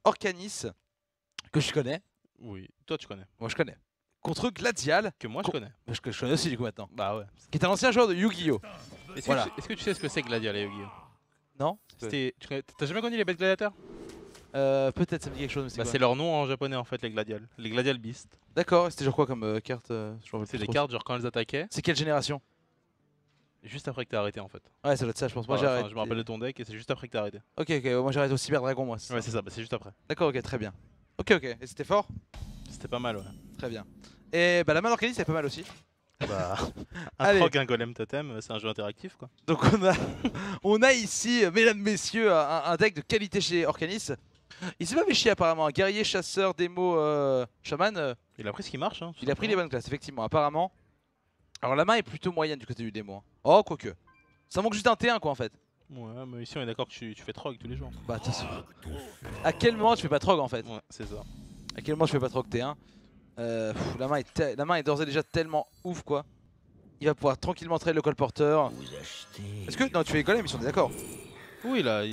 Orcanis, que je connais. Oui, toi tu connais. Moi je connais. Contre Gladial, Que moi je connais. que je connais aussi du coup maintenant. Bah ouais. Qui est un ancien joueur de Yu-Gi-Oh! Est-ce Voilà. que tu sais ce que c'est Gladial et Yu-Gi-Oh? Non? T'as jamais connu les bêtes gladiateurs? Peut-être ça me dit quelque chose, mais c'est Bah quoi? c'est leur nom en japonais en fait, les Gladial. Les Gladial Beast. D'accord, c'était genre quoi comme carte je m'en rappelle C'est plus des trop. cartes genre quand elles attaquaient, C'est quelle génération? juste après que t'as arrêté en fait. Ouais, ça doit être ça, je pense. Moi j'ai Enfin, arrêté. je me rappelle de ton deck et c'est juste après que t'as arrêté. Ok, ok, moi j'ai arrêté au Cyber Dragon, moi. Ouais c'est ça, bah c'est juste après. D'accord, ok, très bien. Ok, ok, et c'était fort? C'était pas mal ouais. Très bien. Et bah la main d'Orcanis c'est pas mal aussi. Bah, un Allez. troc, un golem totem, c'est un jeu interactif quoi. Donc on a ici, mesdames, messieurs, un deck de qualité chez Orcanis. Il s'est pas fait chier apparemment, un guerrier, chasseur, démo, chaman. Il a pris ce qui marche hein. Il a pris les bonnes classes, effectivement, apparemment. Alors la main est plutôt moyenne du côté du démo. Hein. Oh, quoique. Ça manque juste un T1 quoi en fait. Ouais, mais ici on est d'accord que tu fais trog tous les jours. Bah attention. À quel moment tu fais pas trog en fait? Ouais, c'est ça. À quel moment je fais pas trog T1? La main est d'ores et déjà tellement ouf quoi. Il va pouvoir tranquillement trade le colporteur. Est-ce que. Non, tu fais golem, ils sont d'accord. Oui là,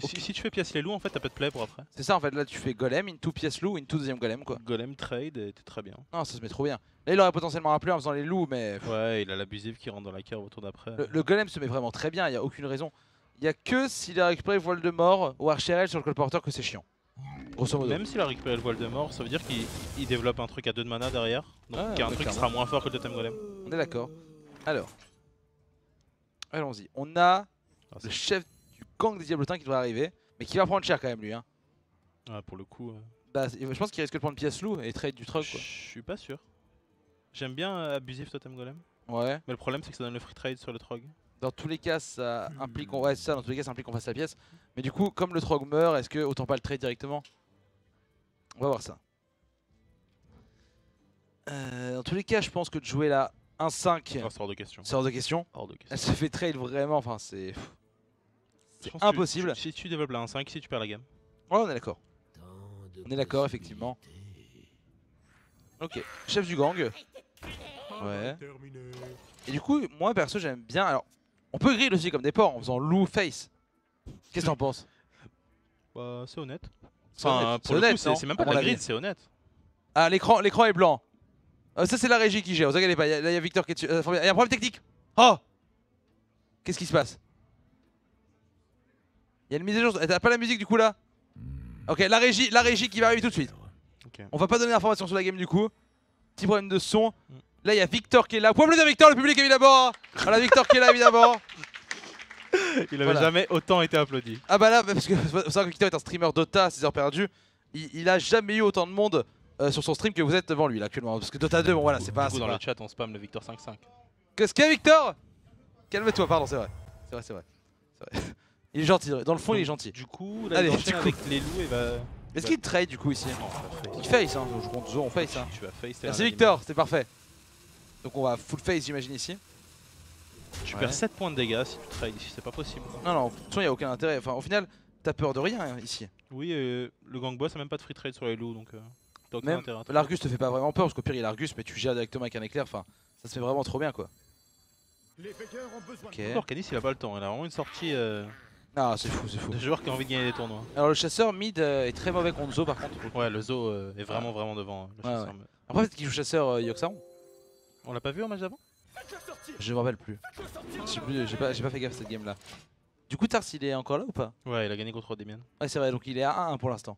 si tu fais pièce les loups en fait t'as pas de play pour après. C'est ça en fait, là tu fais golem, into pièce loup, into deuxième golem quoi. Golem trade et t'es très bien. Non, ça se met trop bien. Là il aurait potentiellement un play en faisant les loups, mais. Ouais, il a l'abusif qui rentre dans la curve au tour d'après. Le golem se met vraiment très bien, il n'y a aucune raison. Il n'y a que s'il a récupéré voile de mort ou archérel sur le colporteur que c'est chiant. Grosso modo. Même s'il a récupéré le voile de mort, ça veut dire qu'il développe un truc à 2 de mana derrière. Donc Ah, il y a un ouais, truc qui clairement. sera moins fort que le totem golem. On est d'accord. Alors. Allons-y. On a Ah, le chef du gang des diablotins qui devrait arriver. Mais qui va prendre cher quand même lui. Hein. ouais, pour le coup. Bah, je pense qu'il risque de prendre pièce loup et trade du truc Je quoi. suis pas sûr. J'aime bien abusif totem golem. Ouais. Mais le problème c'est que ça donne le free trade sur le trog. Dans tous les cas ça implique. Ouais c'est ça, dans tous les cas ça implique qu'on fasse la pièce. Mais du coup comme le trog meurt, est-ce que autant pas le trade directement? On va voir ça. Dans tous les cas je pense que de jouer là 1-5 Oh, c'est hors de question. c'est hors de question. Hors de question. Elle se fait trade vraiment, enfin c'est Je pense que impossible. si tu développes la 1-5, si tu perds la game. Ouais on est d'accord. On est d'accord effectivement. Ok, chef du gang. Ouais. Et du coup moi perso j'aime bien. Alors on peut grid aussi comme des porcs en faisant loup face. Qu'est-ce que t'en penses? Bah c'est honnête. C'est Enfin honnête, pour le honnête, coup non c'est même pas À de mon la avis. grid, c'est honnête. Ah l'écran est blanc. Ça c'est la régie qui gère, vous inquiétez pas, là il y a Victor qui est dessus. Il y a un problème technique. Oh. Qu'est-ce qui se passe? Il y a une mise à jour, t'as pas la musique du coup là? Ok, la régie qui va arriver tout de suite. Ok. On va pas donner d'informations sur la game du coup. Petit problème de son. Là il y a Victor qui est là. Vous pouvez applaudir Victor, le public évidemment. Voilà Victor qui est là évidemment. Il avait Voilà. jamais autant été applaudi. Ah bah là, parce que faut savoir que Victor est un streamer Dota à 6 heures perdues. Il a jamais eu autant de monde sur son stream que vous êtes devant lui là actuellement. Parce que Dota 2, bon voilà, c'est pas... Du coup c'est dans pas- le chat on spam le Victor 5-5. Qu'est-ce qu'il y a Victor? Calme-toi, pardon, c'est vrai. C'est vrai. Il est gentil, dans le fond il est gentil. Du coup, là, Allez, il enchaîne du coup. avec les loups et va. Est-ce qu'il trade du coup ici? Il face, hein, je compte on face. Hein. Tu vas face. Merci Victor, c'était parfait. Donc on va full face j'imagine ici. Tu Ouais. perds 7 points de dégâts si tu trades ici, c'est pas possible. Non, non, de toute façon il n'y a aucun intérêt. Enfin, au final, t'as peur de rien hein, ici. Oui, le gang boss a même pas de free trade sur les loups donc t'as aucun Même intérêt. l'Argus te fait pas vraiment peur parce qu'au pire il Argus, mais tu gères directement avec un éclair. Enfin, ça se fait vraiment trop bien quoi. Ok. Orcanis il a pas le temps, il a vraiment une sortie Ah, c'est fou, c'est fou. de joueur qui a envie de gagner des tournois. Alors le chasseur mid est très mauvais contre Zo par contre. Ouais, le Zo est vraiment devant le Ouais, chasseur. ouais. Après peut-être qu'il joue chasseur Yoxaron. On l'a pas vu en match d'avant? Je me rappelle plus. Je sais plus, j'ai pas fait gaffe cette game là. Du coup Tars il est encore là ou pas? Ouais, il a gagné contre Demian. Ouais c'est vrai, donc il est à 1-1 pour l'instant.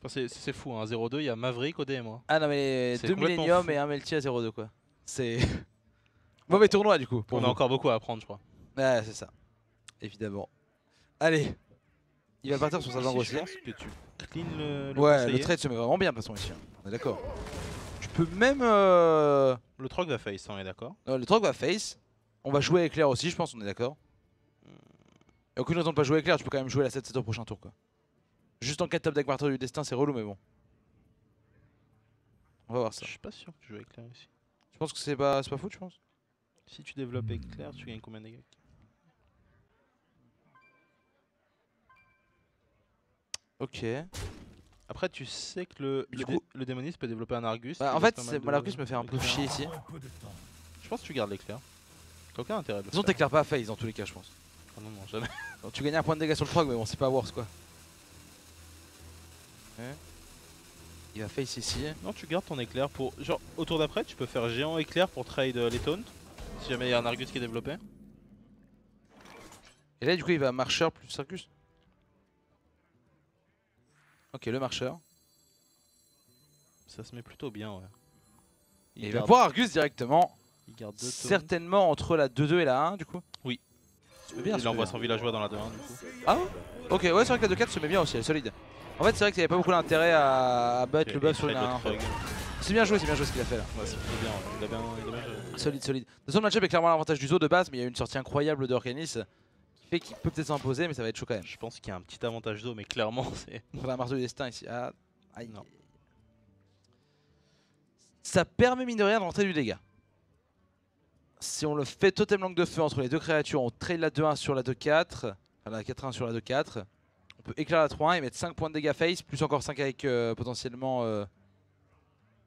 Enfin, c'est fou, hein. 0-2, il y a Maverick, OD et moi. Ah non mais C'est 2 complètement Millennium fou. et 1 Melty à 0-2 quoi. C'est... Mauvais tournoi du coup. Pour On a vous. encore beaucoup à apprendre, je crois. Ouais c'est ça. Évidemment. Allez. Il va partir sur sa jambe Je aussi. pense que tu clean le Ouais, conseiller. le trade se met vraiment bien de toute façon ici. Hein. On est d'accord. Tu peux même... Le trog va face, on est d'accord. le truc va face. On va jouer éclair aussi je pense, on est d'accord. Y'a aucune raison de pas jouer éclair, tu peux quand même jouer la 7-7 au prochain tour quoi. Juste en cas de top deck marteau du destin c'est relou mais bon. On va voir ça. Je suis pas sûr que tu joues éclair ici. Tu penses que c'est pas fou tu penses? Si tu développes éclair, tu gagnes combien de dégâts? Ok. Après, tu sais que Du coup- le démoniste peut développer un Argus. Bah, qui en laisse fait pas mal c'est- de- moi l'Argus me fait un peu d'éclair. chier ici. Je pense que tu gardes l'éclair. T'as aucun intérêt de le Disons faire. t'éclaires pas à face dans tous les cas je pense. Ah non, non, jamais. Donc, tu gagnes un point de dégâts sur le frog mais bon c'est pas worse quoi. Il va face ici. Non, tu gardes ton éclair pour. Genre, au tour d'après, tu peux faire géant éclair pour trade les taunts. Si jamais il y a un Argus qui est développé. Et là, du coup, il va marcheur plus Argus. Ok, le marcheur. Ça se met plutôt bien, ouais. Et il va pouvoir Argus directement. Il garde 2 taunts. Certainement entre la 2-2 et la 1, du coup. Oui. Ça met bien, Il envoie son villageois dans la 2-1, du coup. Ah ouais. Ok, ouais, c'est vrai que la 2-4 se met bien aussi, elle est solide. En fait, c'est vrai qu'il n'y avait pas beaucoup d'intérêt à battre le buff sur une 1. C'est bien joué ce qu'il a fait là. Ouais, c'est plutôt bien, ouais. Il a bien joué. Solide, solide. De toute façon, le match-up est clairement l'avantage du zoo de base, mais il y a une sortie incroyable d'Orcanis qui fait qu'il peut peut-être s'imposer, mais ça va être chaud quand même. Je pense qu'il y a un petit avantage d'eau, mais clairement, c'est. On va un marteau du destin ici. Ah, aïe. Non. Ça permet mine de rien de rentrer du dégât. Si on le fait totem langue de feu entre les deux créatures, on trade la 2-1 sur la 2-4, enfin la 4-1 sur la 2-4. On peut éclairer la 3-1 et mettre 5 points de dégâts face, plus encore 5 avec potentiellement.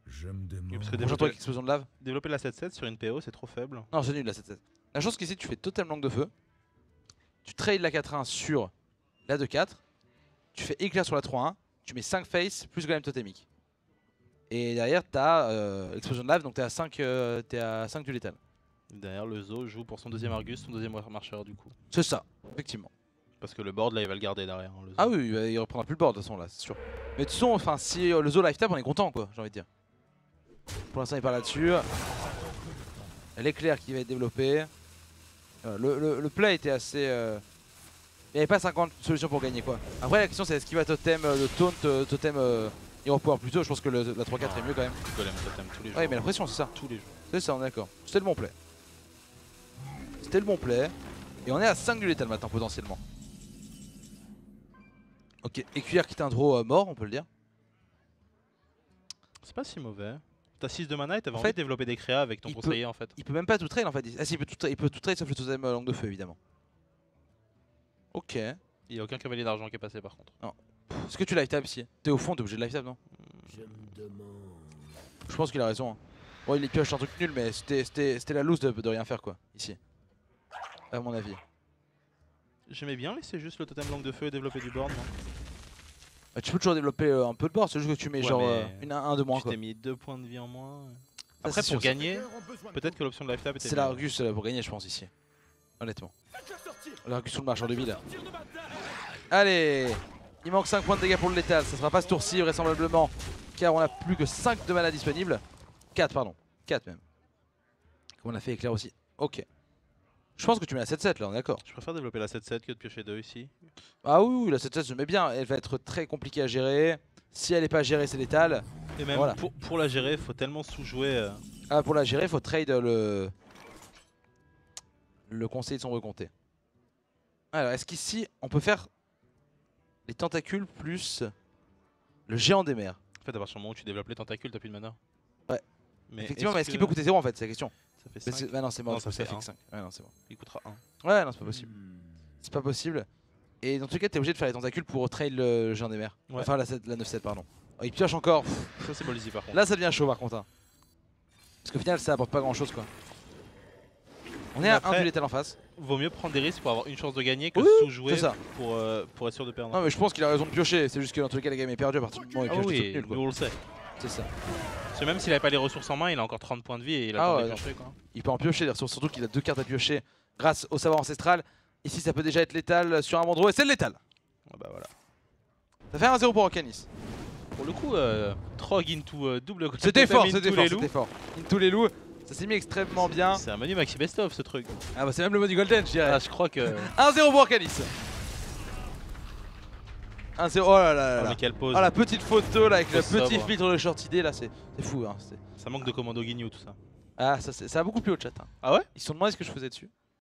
Je me demande. Oui, parce que Prochain tour avec explosion de lave. développer la 7-7 sur une PO, c'est trop faible. Non, c'est nul la 7-7. La chance qu'ici tu fais totem langue de feu, tu trades la 4-1 sur la 2-4, tu fais éclair sur la 3-1, tu mets 5 face plus golem totémique. Et derrière t'as explosion de lave, donc t'es à 5 du létal. Derrière, le zoo joue pour son deuxième Argus, son deuxième marcheur, du coup. C'est ça, effectivement. Parce que le board, là, il va le garder derrière. Hein, le zoo. Ah oui, il reprendra plus le board de toute façon là, c'est sûr. Mais de toute façon, enfin, si le zoo live tap, on est content quoi, j'ai envie de dire. Pour l'instant, il part là-dessus. L'éclair qui va être développé. Le play était assez. Il n'y avait pas 50 solutions pour gagner quoi. Après, la question c'est est-ce qu'il va totem le taunt, totem hero power plutôt. Je pense que la 3-4 est mieux quand même. Golem totem tous les jours. Ouais, mais la pression, c'est ça. Tous les jours. C'est ça, on est d'accord. C'était le bon play. C'était le bon play. Et on est à 5 du létal maintenant potentiellement. Ok, écuyère qui est un draw mort, on peut le dire. C'est pas si mauvais. T'as 6 de mana et t'avais En envie fait, de développer des créas avec ton il peut- conseiller en fait. Il peut même pas tout trade en fait. Ah si, il peut tout trade sauf le totem langue de feu évidemment. Ok. Il y a aucun cavalier d'argent qui est passé par contre. Est-ce que tu live tab ici? T'es au fond, t'es obligé de live tab non? Je me demande. Je pense qu'il a raison. Hein. Bon, il pioche un truc nul, mais c'était la loose de rien faire quoi, ici. À mon avis. J'aimais bien laisser juste le totem langue de feu et développer du board. Non Bah, tu peux toujours développer un peu de board, c'est juste que tu mets Ouais, genre mais une 1 de moins tu quoi. t'es mis 2 points de vie en moins. Ça, Après c'est pour sûr, gagner, peut-être que l'option de life tab était c'est mieux. l'Argus pour gagner je pense ici. Honnêtement. L'Argus sous le marcheur de ville. Allez, il manque 5 points de dégâts pour le létal, ça sera pas ce tour-ci vraisemblablement. Car on a plus que 5 de mana disponibles. 4 pardon, 4 même. Comme on a fait éclair aussi. Ok. Je pense que tu mets la 7-7 là, on est d'accord. Je préfère développer la 7-7 que de piocher 2 ici. Ah oui, oui, la 7-7 se met bien, elle va être très compliquée à gérer. Si elle n'est pas gérée, c'est létal. Et même Voilà. pour la gérer, faut tellement sous-jouer. Ah, pour la gérer, il faut trade le conseiller de son recompté. Alors, est-ce qu'ici, on peut faire les tentacules plus le géant des mers? En fait, à partir du moment où tu développes les tentacules, t'as plus de mana. Ouais. Mais Effectivement, mais est-ce qu'il peut coûter 0 en fait? C'est la question. Ça fait Mais 5. ouais, non, c'est mort, Non, du coup, ça fait fait un. 5. Ouais, non, c'est bon. Il coûtera 1. Ouais, non, c'est pas possible. C'est pas possible. Et dans tous les cas, t'es obligé de faire les tentacules pour trade le géant des mers. Ouais. Enfin, la 9-7, pardon. Oh, il pioche encore. Ça, c'est ballsy par contre. Là, ça devient chaud par contre. Hein. Parce qu'au final, ça apporte pas grand chose quoi. On est Mais à après, 1 du létal en face. Vaut mieux prendre des risques pour avoir une chance de gagner que Oui, sous-jouer c'est ça. pour être sûr de perdre. Non, mais je pense qu'il a raison de piocher. C'est juste que dans tous les cas, la game est perdue à partir du moment où il Ah pioche des oui, trucs nuls nous quoi. on le sait. C'est ça. Parce que même s'il avait pas les ressources en main, il a encore 30 points de vie et il a Ah le temps ouais, de piocher quoi. Il peut en piocher les ressources, surtout qu'il a 2 cartes à piocher grâce au savoir ancestral. Ici, ça peut déjà être létal sur un Mandro et c'est le létal. Ah bah voilà. Ça fait 1-0 pour Orcanis. Pour le coup, Trog into double C'était totem fort, into c'était les fort, loups. c'était fort. Into les loups, ça s'est mis extrêmement bien. C'est un menu maxi best of ce truc. Ah bah c'est même le mode du Golden, je dirais. Ah, je crois que. 1-0 pour Orcanis. 1-0, oh là là Ah, là. mais quelle pause. Oh la petite photo là avec le Pause petit sobre. filtre de short idée là, c'est fou hein. Ça manque de commando Guignou tout ça. Ah ça a beaucoup plu au chat. Hein. Ah ouais? Ils se sont demandé ce que je faisais dessus.